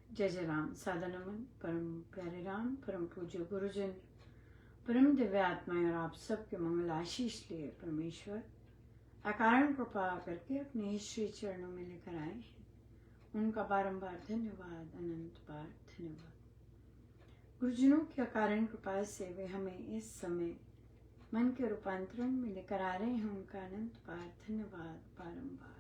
जय जय राम। सादा नमन परम प्यारे राम, परम पूज्य गुरुजन, परम दिव्य आत्माएं और आप सबके मंगल आशीष लिए परमेश्वर अकारण कृपा करके अपने श्री चरणों में लेकर आए हैं। उनका बारंबार धन्यवाद, अनंत बार धन्यवाद। गुरुजनों की अकारण कृपा से वे हमें इस समय मन के रूपांतरण में लेकर आ रहे हैं। उनका अनंत बार धन्यवाद, बारंबार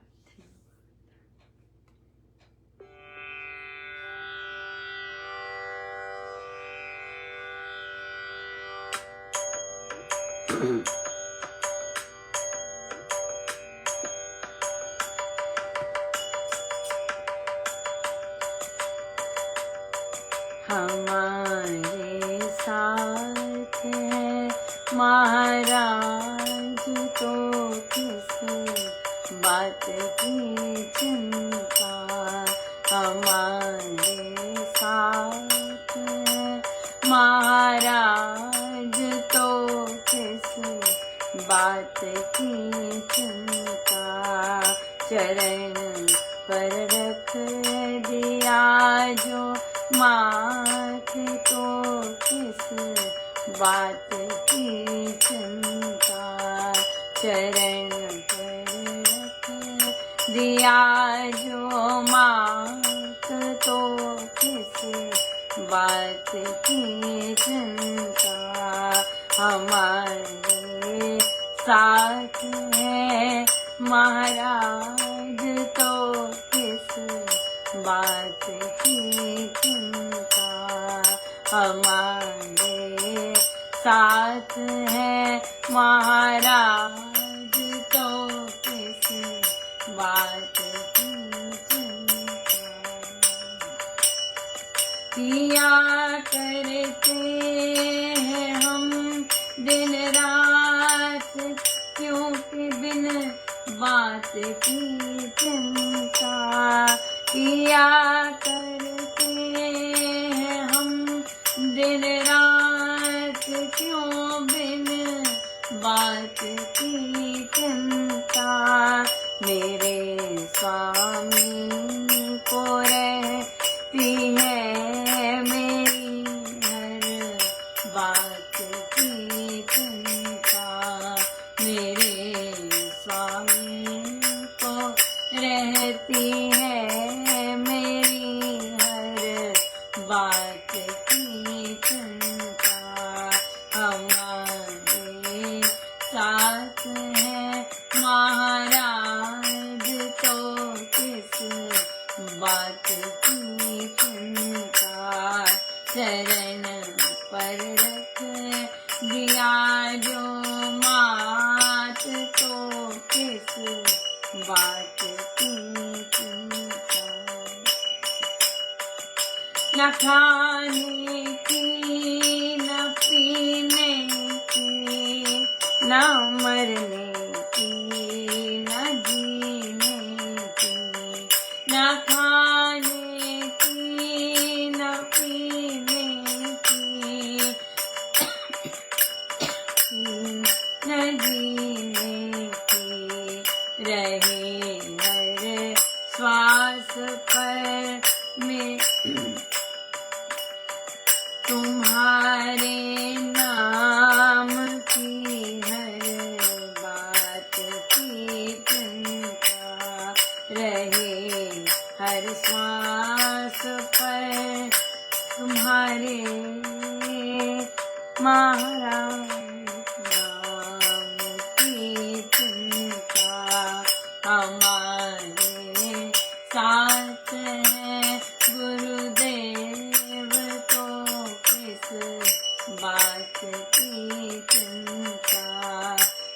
हमारे साथ है महाराज, तो किस बात की चिंता। हमारे साथ है महाराज, तो किस बात की चिंता। चरण पर रख दिया जो माथ, तो किस बात की चिंता। चरण पर रख दिया जो माथ, तो किस बात की चिंता। हमारे साथ है महाराज, तो किस बात की चिंता। हमारे साथ है महाराज, तो किस बात की चिंता। किया करते हैं हम दिन रात, क्योंकि बिन बात की चिंता। किया करते हैं हम दिन रात, क्यों बिन बात की चिंता। मेरे स्वामी को रहती है मेरी हर बात की चिंता। मेरे स्वामी को रहती है मेरी हर बात की चिंता। हमारे साथ है महाराज, तो किस बात की चिंता। चरण पर रख दिया जो मात, तो किस बात की चिंता। न खाने की न पीने की, न मरने की न जीने की। न खाने की न पीने की, न जीने की। रहे हर श्वास पर में तुम्हारे नाम की हर बात की चिंता। रहे हर श्वास पर तुम्हारे महाराज नाम की चिंता। हमारे साथ है गुरुदेव, तो किस बात की चिंता।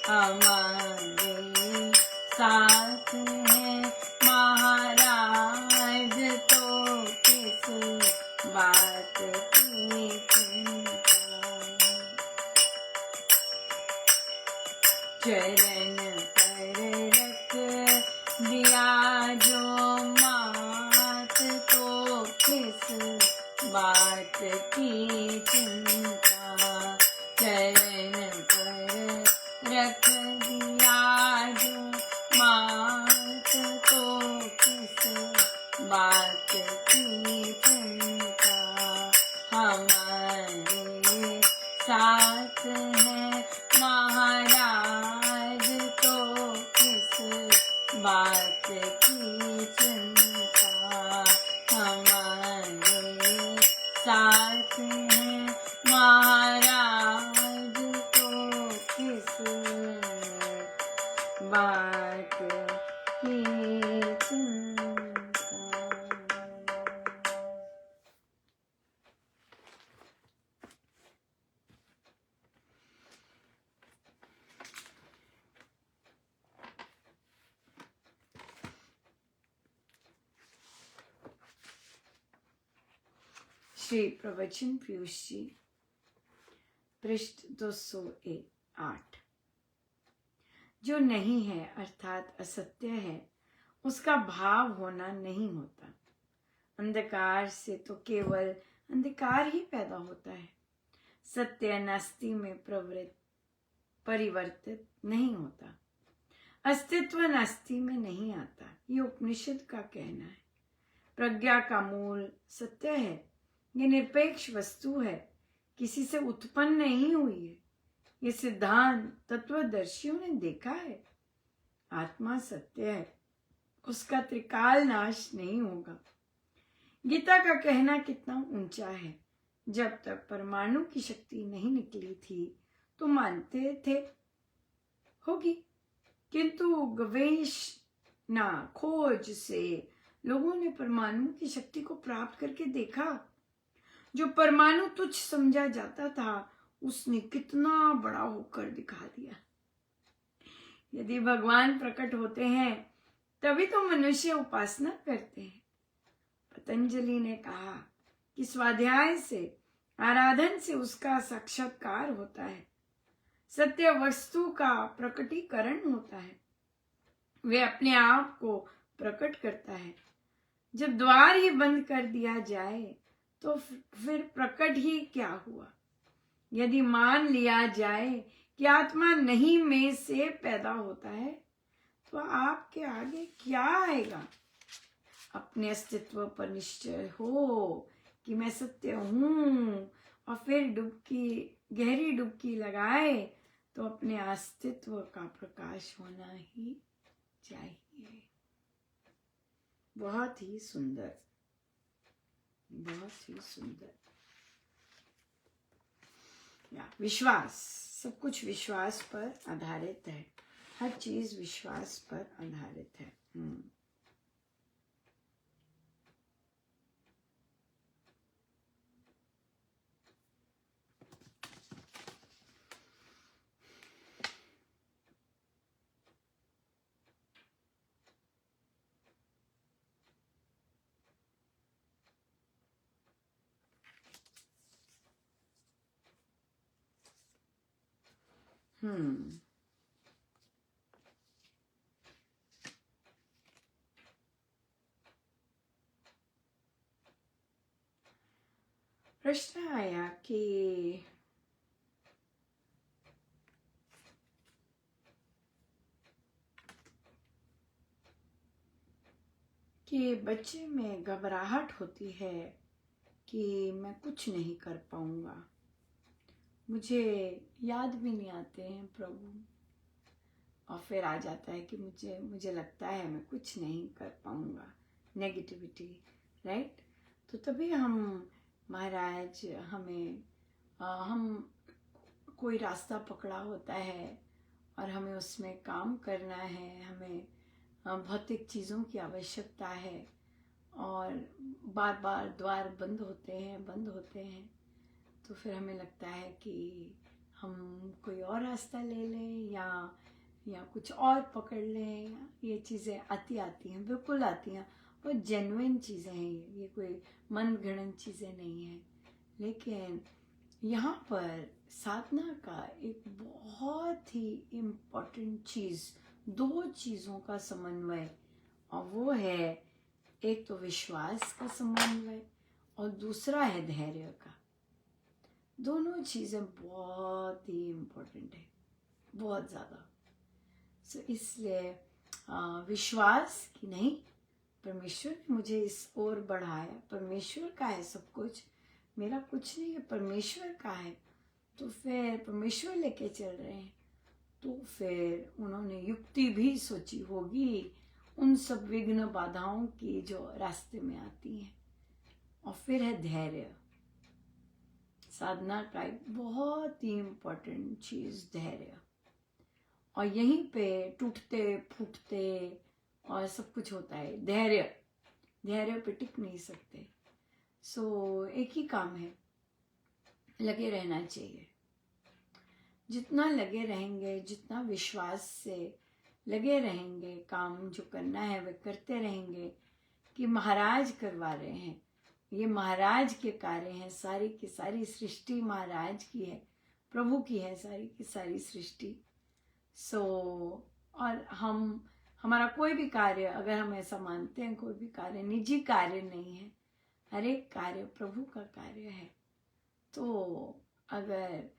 हमारे साथ है महाराज, तो किस बात की चिंता। चरण पर रख दिया जो मात, तो किस बात की चिंता। चरण पर रख दिया जो मात, तो किस बात की चिंता। साथ हैं महाराज तो किस बात की चिंता, हमारे साथ हैं महाराज तो किस बात की चिंता। श्री प्रवचन पीयूष जी, पृष्ठ 208। जो नहीं है अर्थात असत्य है, उसका भाव होना नहीं होता। अंधकार से तो केवल अंधकार ही पैदा होता है। सत्य नास्ति में परिवर्तित नहीं होता। अस्तित्व नास्ति में नहीं आता, ये उपनिषद का कहना है। प्रज्ञा का मूल सत्य है। ये निरपेक्ष वस्तु है, किसी से उत्पन्न नहीं हुई है। ये सिद्धांत तत्वदर्शियों ने देखा है। आत्मा सत्य है, उसका त्रिकाल नाश नहीं होगा। गीता का कहना कितना ऊंचा है। जब तक परमाणु की शक्ति नहीं निकली थी तो मानते थे होगी, किंतु गवेषणा खोज से लोगों ने परमाणु की शक्ति को प्राप्त करके देखा। जो परमाणु तुच्छ समझा जाता था, उसने कितना बड़ा होकर दिखा दिया। यदि भगवान प्रकट होते हैं तभी तो मनुष्य उपासना करते हैं। पतंजलि ने कहा कि स्वाध्याय से, आराधन से उसका साक्षात्कार होता है, सत्य वस्तु का प्रकटीकरण होता है, वे अपने आप को प्रकट करता है। जब द्वार ही बंद कर दिया जाए तो फिर प्रकट ही क्या हुआ। यदि मान लिया जाए कि आत्मा नहीं में से पैदा होता है तो आपके आगे क्या आएगा। अपने अस्तित्व पर निश्चय हो कि मैं सत्य हूं और फिर गहरी डुबकी लगाए तो अपने अस्तित्व का प्रकाश होना ही चाहिए। बहुत ही सुंदर, बहुत ही सुंदर। विश्वास, सब कुछ विश्वास पर आधारित है। हर चीज विश्वास पर आधारित है। प्रश्न आया कि बच्चे में घबराहट होती है कि मैं कुछ नहीं कर पाऊंगा, मुझे याद भी नहीं आते हैं प्रभु, और फिर आ जाता है कि मुझे लगता है मैं कुछ नहीं कर पाऊंगा, नेगेटिविटी, राइट। तो तभी हम महाराज हम कोई रास्ता पकड़ा होता है और हमें उसमें काम करना है, हमें भौतिक चीज़ों की आवश्यकता है और बार बार द्वार बंद होते हैं तो फिर हमें लगता है कि हम कोई और रास्ता ले लें या कुछ और पकड़ लें। ये चीज़ें आती हैं, बिल्कुल आती हैं, और जेन्युइन चीज़ें हैं। ये कोई मन गढ़ंत चीज़ें नहीं हैं। लेकिन यहाँ पर साधना का एक बहुत ही इम्पोर्टेंट चीज़, दो चीज़ों का समन्वय, और वो है एक तो विश्वास का समन्वय और दूसरा है धैर्य का। दोनों चीज़ें बहुत ही इम्पोर्टेंट है, बहुत ज़्यादा। इसलिए विश्वास कि नहीं, परमेश्वर ने मुझे इस ओर बढ़ाया, परमेश्वर का है सब कुछ, मेरा कुछ नहीं है, परमेश्वर का है। तो फिर परमेश्वर लेके चल रहे हैं, तो फिर उन्होंने युक्ति भी सोची होगी उन सब विघ्न बाधाओं की जो रास्ते में आती हैं। और फिर है धैर्य। साधना का एक बहुत ही इम्पोर्टेंट चीज धैर्य। और यहीं पे टूटते फूटते और सब कुछ होता है। धैर्य पे टिक नहीं सकते। सो एक ही काम है, लगे रहना चाहिए। जितना लगे रहेंगे, जितना विश्वास से लगे रहेंगे, काम जो करना है वे करते रहेंगे कि महाराज करवा रहे हैं, ये महाराज के कार्य हैं, सारी की सारी सृष्टि महाराज की है, प्रभु की है सारी की सारी सृष्टि। और हमारा कोई भी कार्य, अगर हम ऐसा मानते हैं, कोई भी कार्य निजी कार्य नहीं है, हर एक कार्य प्रभु का कार्य है। तो अगर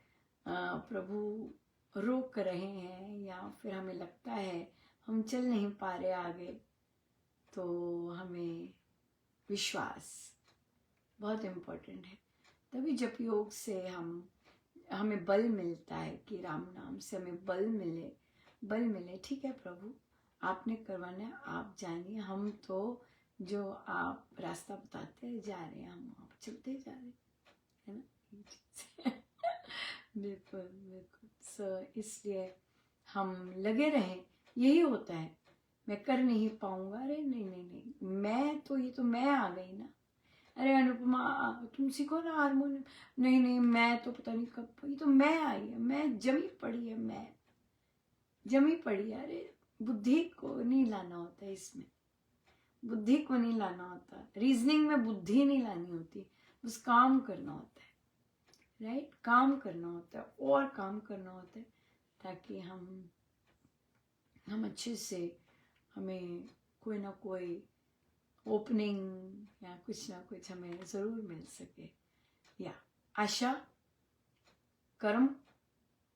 प्रभु रोक रहे हैं या फिर हमें लगता है हम चल नहीं पा रहे आगे, तो हमें विश्वास बहुत इम्पोर्टेंट है। तभी जप योग से हमें बल मिलता है कि राम नाम से हमें बल मिले। ठीक है प्रभु, आपने करवाना है, आप जानिए, हम तो जो आप रास्ता बताते हैं जा रहे हैं, हम आप चलते जा रहे हैं, है ना। बिल्कुल। इसलिए हम लगे रहें। यही होता है, मैं कर नहीं पाऊंगा, अरे नहीं, मैं तो ये तो मैं आ गई ना। अरे अनुपमा तुम सीखो ना हारमोनियम, नहीं मैं तो पता नहीं कब, ये तो मैं आई है, मैं जमी पड़ी है, मैं जमी पड़ी है। अरे बुद्धि को नहीं लाना होता, इसमें बुद्धि को नहीं लाना होता, रीजनिंग में बुद्धि नहीं लानी होती, बस काम करना होता है, राइट। काम करना होता है और काम करना होता है, ताकि हम अच्छे से, हमें कोई ना कोई ओपनिंग या कुछ ना कुछ हमें जरूर मिल सके। या आशा, कर्म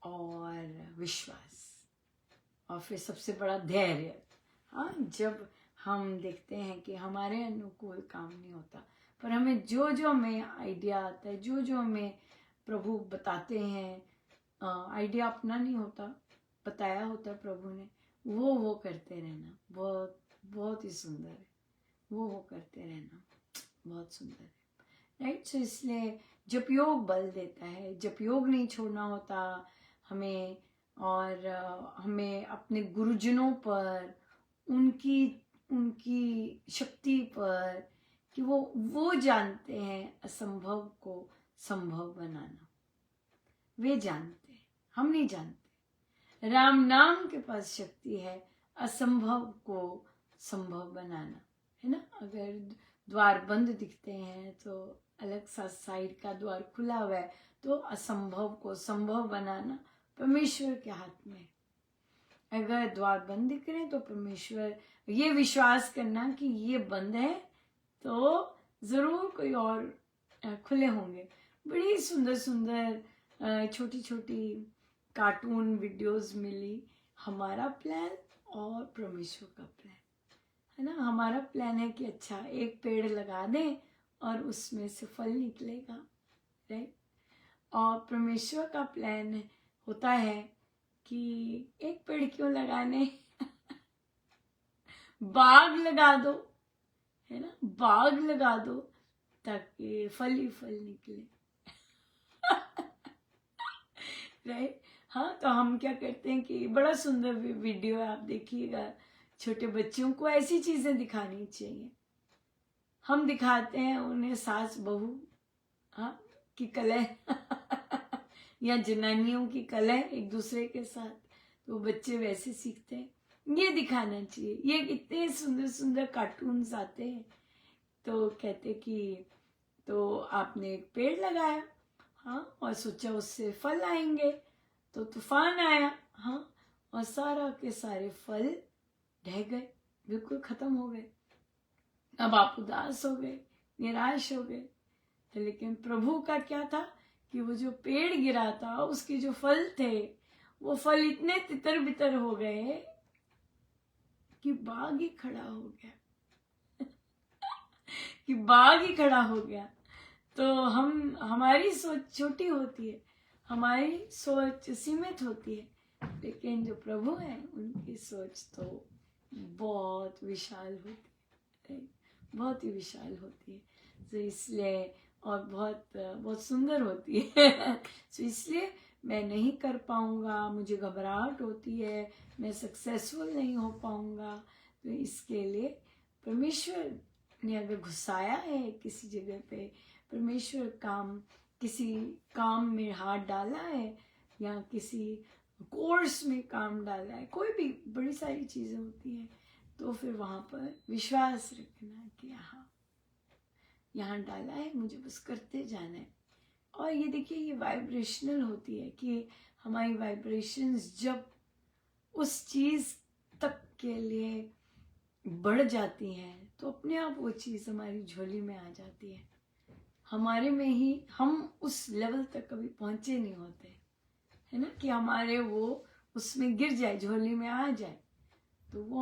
और विश्वास, और फिर सबसे बड़ा धैर्य। हाँ, जब हम देखते हैं कि हमारे अनुकूल काम नहीं होता, पर हमें जो हमें आइडिया आता है, जो हमें प्रभु बताते हैं, आइडिया अपना नहीं होता, बताया होता प्रभु ने, वो करते रहना बहुत ही सुंदर है। वो करते रहना बहुत सुंदर है, राइट। सो इसलिए जप योग बल देता है, जप योग नहीं छोड़ना होता हमें। और हमें अपने गुरुजनों पर, उनकी शक्ति पर, कि वो जानते हैं असंभव को संभव बनाना, वे जानते हैं, हम नहीं जानते। राम नाम के पास शक्ति है असंभव को संभव बनाना, है ना। अगर द्वार बंद दिखते हैं तो अलग सा साइड का द्वार खुला हुआ है, तो असंभव को संभव बनाना परमेश्वर के हाथ में। अगर द्वार बंद दिख रहे हैं तो परमेश्वर, ये विश्वास करना कि ये बंद है तो जरूर कोई और खुले होंगे। बड़ी सुंदर छोटी छोटी कार्टून वीडियोस मिली, हमारा प्लान और परमेश्वर का प्लान, है ना। हमारा प्लान है कि अच्छा एक पेड़ लगा दें और उसमें से फल निकलेगा, राइट। और परमेश्वर का प्लान होता है कि एक पेड़ क्यों लगाने, बाग लगा दो, है ना, बाग लगा दो ताकि फल ही फल निकले। राइट। हाँ, तो हम क्या करते हैं कि बड़ा सुंदर वीडियो है, आप देखिएगा। छोटे बच्चों को ऐसी चीजें दिखानी चाहिए। हम दिखाते हैं उन्हें सास बहू की कलह या जनानियों की कलह एक दूसरे के साथ, तो बच्चे वैसे सीखते हैं। ये दिखाना चाहिए। ये इतने सुंदर कार्टून्स आते हैं, तो कहते कि तो आपने एक पेड़ लगाया, हाँ, और सोचा उससे फल आएंगे, तो तूफान आया, हाँ, और सारा के सारे फल ढह गए, बिल्कुल खत्म हो गए। अब आप उदास हो गए, निराश हो गए। तो लेकिन प्रभु का क्या था कि वो जो पेड़ गिरा था, उसके जो फल थे, वो फल इतने तितर बितर हो गए कि बाग ही खड़ा हो गया कि बाग ही खड़ा हो गया। तो हमारी सोच छोटी होती है, हमारी सोच सीमित होती है, लेकिन जो प्रभु हैं उनकी सोच तो बहुत विशाल होती है, बहुत ही विशाल होती है। तो इसलिए और बहुत बहुत सुंदर होती है। तो इसलिए मैं नहीं कर पाऊंगा, मुझे घबराहट होती है, मैं सक्सेसफुल नहीं हो पाऊंगा। तो इसके लिए परमेश्वर ने अगर घुसाया है किसी जगह पे, परमेश्वर किसी काम में हाथ डाला है या किसी कोर्स में काम डाला है, कोई भी बड़ी सारी चीजें होती हैं, तो फिर वहां पर विश्वास रखना कि यहाँ डाला है, मुझे बस करते जाना है। और ये देखिए, ये वाइब्रेशनल होती है कि हमारी वाइब्रेशंस जब उस चीज तक के लिए बढ़ जाती हैं तो अपने आप वो चीज हमारी झोली में आ जाती है। हमारे में ही हम उस लेवल तक कभी पहुंचे नहीं होते, है ना, कि हमारे वो उसमें गिर जाए, झोली में आ जाए। तो वो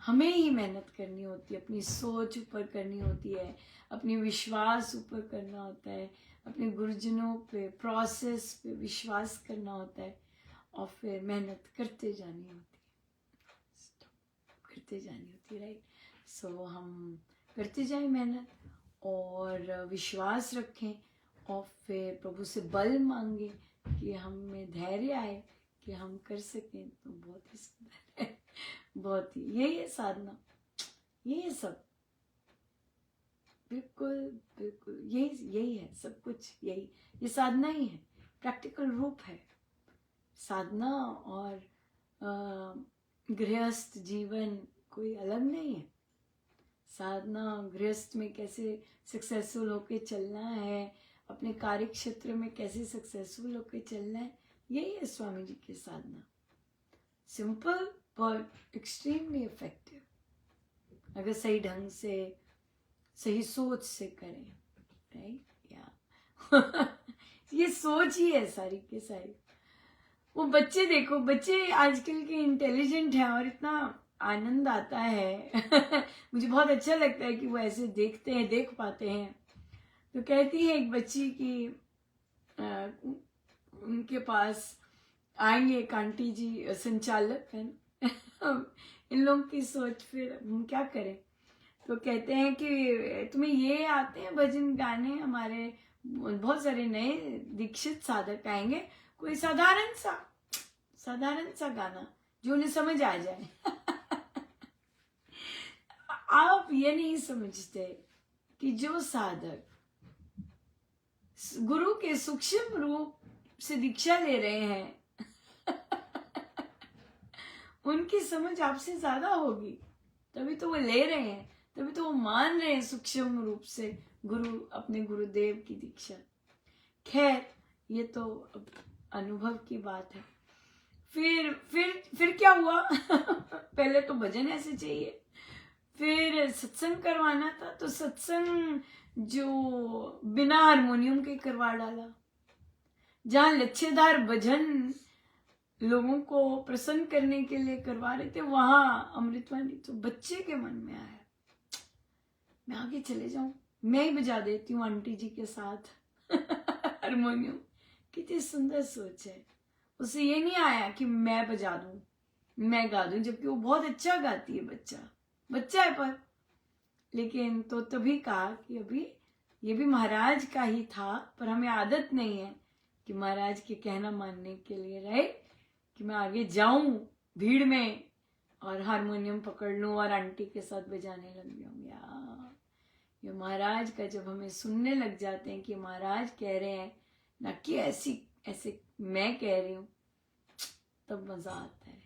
हमें ही मेहनत करनी होती है, अपनी सोच ऊपर करनी होती है, अपनी विश्वास ऊपर करना होता है, अपने गुरुजनों पे, प्रोसेस पे विश्वास करना होता है, और फिर मेहनत करते जानी होती है, राइट। सो हम करते जाएं मेहनत और विश्वास रखें, और फिर प्रभु से बल मांगे कि हमें धैर्य आए कि हम कर सकें। तो बहुत ही सुंदर है, बहुत ही, यही है साधना, यही है सब, बिल्कुल बिल्कुल यही है सब कुछ, ये साधना ही है, प्रैक्टिकल रूप है साधना। और गृहस्थ जीवन कोई अलग नहीं है। साधना गृहस्थ में कैसे सक्सेसफुल होके चलना है, अपने कार्य क्षेत्र में कैसे सक्सेसफुल होके चलना है, यही है स्वामी जी की साधना। सिंपल बट एक्सट्रीमली इफेक्टिव, अगर सही ढंग से, सही सोच से करें, राइट। या ये सोच ही है सारी के सारी। वो बच्चे देखो, बच्चे आजकल के इंटेलिजेंट हैं और इतना आनंद आता है मुझे बहुत अच्छा लगता है कि वो ऐसे देखते हैं, देख पाते हैं। तो कहती है एक बच्ची की उनके पास आएंगे एक आंटी जी, संचालक है इन लोगों की सोच, फिर हम क्या करें। तो कहते हैं कि तुम्हें ये आते हैं भजन गाने, हमारे बहुत सारे नए दीक्षित साधक आएंगे, कोई साधारण सा गाना जो उन्हें समझ आ जाए आप ये नहीं समझते कि जो साधक गुरु के सूक्ष्म रूप से दीक्षा ले रहे हैं उनकी समझ आपसे ज्यादा होगी, तभी तो वो ले रहे हैं, तभी तो वो मान रहे हैं सूक्ष्म रूप से अपने गुरुदेव की दीक्षा। खैर, ये तो अनुभव की बात है। फिर क्या हुआ पहले तो भजन ऐसे चाहिए, फिर सत्संग करवाना था, तो सत्संग जो बिना हारमोनियम के करवा डाला, जहां लच्छेदार भजन लोगों को प्रसन्न करने के लिए करवा रहे थे, वहां अमृतवाणी। तो बच्चे के मन में आया, मैं आगे चले जाऊं, मैं ही बजा देती हूँ आंटी जी के साथ हारमोनियम। कितनी सुंदर सोच है। उसे ये नहीं आया कि मैं बजा दूं, मैं गा दूं, जबकि वो बहुत अच्छा गाती है, बच्चा है पर। लेकिन तो तभी कहा कि अभी ये भी महाराज का ही था, पर हमें आदत नहीं है कि महाराज के कहना मानने के लिए, राइट, कि मैं आगे जाऊं भीड़ में और हारमोनियम पकड़ लूं और आंटी के साथ बजाने लग जाऊं। ये महाराज का जब हमें सुनने लग जाते हैं कि महाराज कह रहे हैं, ना कि ऐसे मैं कह रही हूं, तब मजा आता है।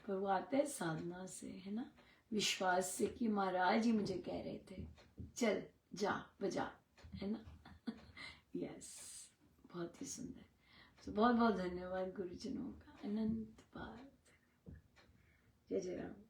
पर वो आता है साधना से, है ना, विश्वास से कि महाराज ही मुझे कह रहे थे, चल जा बजा, है ना यस, बहुत ही सुंदर। तो बहुत बहुत धन्यवाद गुरुजनों का, अनंत बार। जय जय राम।